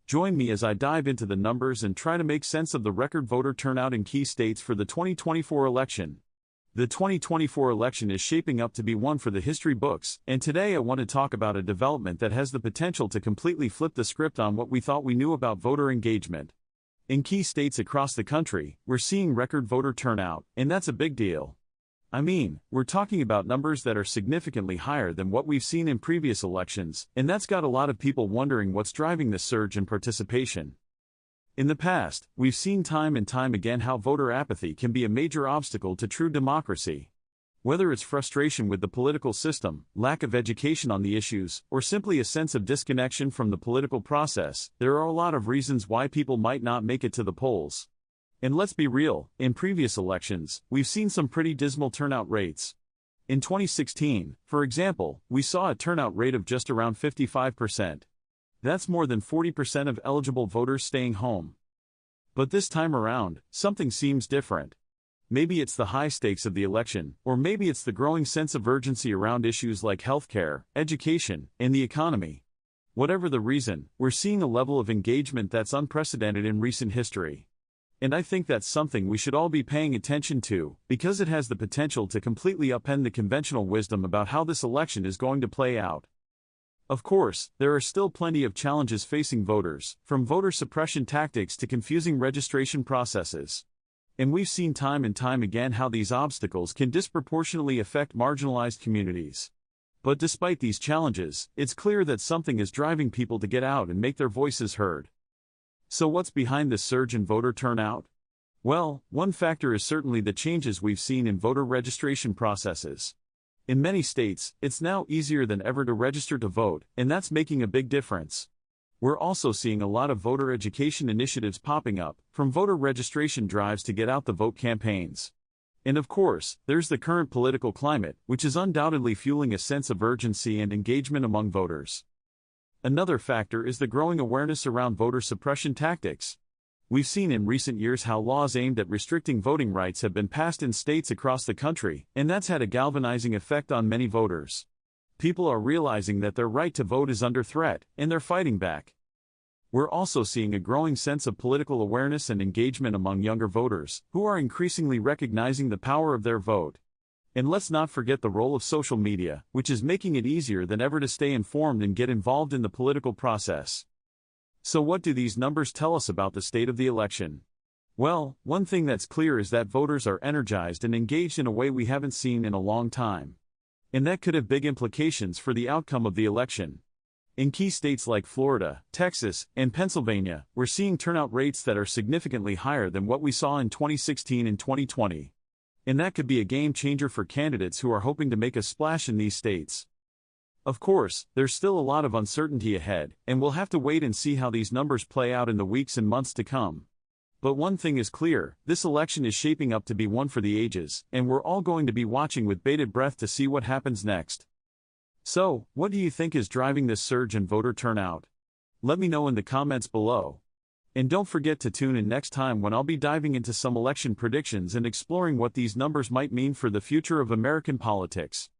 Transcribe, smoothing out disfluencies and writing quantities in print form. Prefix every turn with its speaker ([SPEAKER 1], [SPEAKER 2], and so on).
[SPEAKER 1] Join me as I dive into the numbers and try to make sense of the record voter turnout in key states for the 2024 election. The 2024 election is shaping up to be one for the history books, and today I want to talk about a development that has the potential to completely flip the script on what we thought we knew about voter engagement. In key states across the country, we're seeing record voter turnout, and that's a big deal. I mean, we're talking about numbers that are significantly higher than what we've seen in previous elections, and that's got a lot of people wondering what's driving this surge in participation. In the past, we've seen time and time again how voter apathy can be a major obstacle to true democracy. Whether it's frustration with the political system, lack of education on the issues, or simply a sense of disconnection from the political process, there are a lot of reasons why people might not make it to the polls. And let's be real, in previous elections, we've seen some pretty dismal turnout rates. In 2016, for example, we saw a turnout rate of just around 55%. That's more than 40% of eligible voters staying home. But this time around, something seems different. Maybe it's the high stakes of the election, or maybe it's the growing sense of urgency around issues like healthcare, education, and the economy. Whatever the reason, we're seeing a level of engagement that's unprecedented in recent history. And I think that's something we should all be paying attention to, because it has the potential to completely upend the conventional wisdom about how this election is going to play out. Of course, there are still plenty of challenges facing voters, from voter suppression tactics to confusing registration processes. And we've seen time and time again how these obstacles can disproportionately affect marginalized communities. But despite these challenges, it's clear that something is driving people to get out and make their voices heard. So what's behind this surge in voter turnout? Well, one factor is certainly the changes we've seen in voter registration processes. In many states, it's now easier than ever to register to vote, and that's making a big difference. We're also seeing a lot of voter education initiatives popping up, from voter registration drives to get out the vote campaigns. And of course, there's the current political climate, which is undoubtedly fueling a sense of urgency and engagement among voters. Another factor is the growing awareness around voter suppression tactics. We've seen in recent years how laws aimed at restricting voting rights have been passed in states across the country, and that's had a galvanizing effect on many voters. People are realizing that their right to vote is under threat, and they're fighting back. We're also seeing a growing sense of political awareness and engagement among younger voters, who are increasingly recognizing the power of their vote. And let's not forget the role of social media, which is making it easier than ever to stay informed and get involved in the political process. So what do these numbers tell us about the state of the election? Well, one thing that's clear is that voters are energized and engaged in a way we haven't seen in a long time. And that could have big implications for the outcome of the election. In key states like Florida, Texas, and Pennsylvania, we're seeing turnout rates that are significantly higher than what we saw in 2016 and 2020. And that could be a game changer for candidates who are hoping to make a splash in these states. Of course, there's still a lot of uncertainty ahead, and we'll have to wait and see how these numbers play out in the weeks and months to come. But one thing is clear, this election is shaping up to be one for the ages, and we're all going to be watching with bated breath to see what happens next. So, what do you think is driving this surge in voter turnout? Let me know in the comments below. And don't forget to tune in next time when I'll be diving into some election predictions and exploring what these numbers might mean for the future of American politics.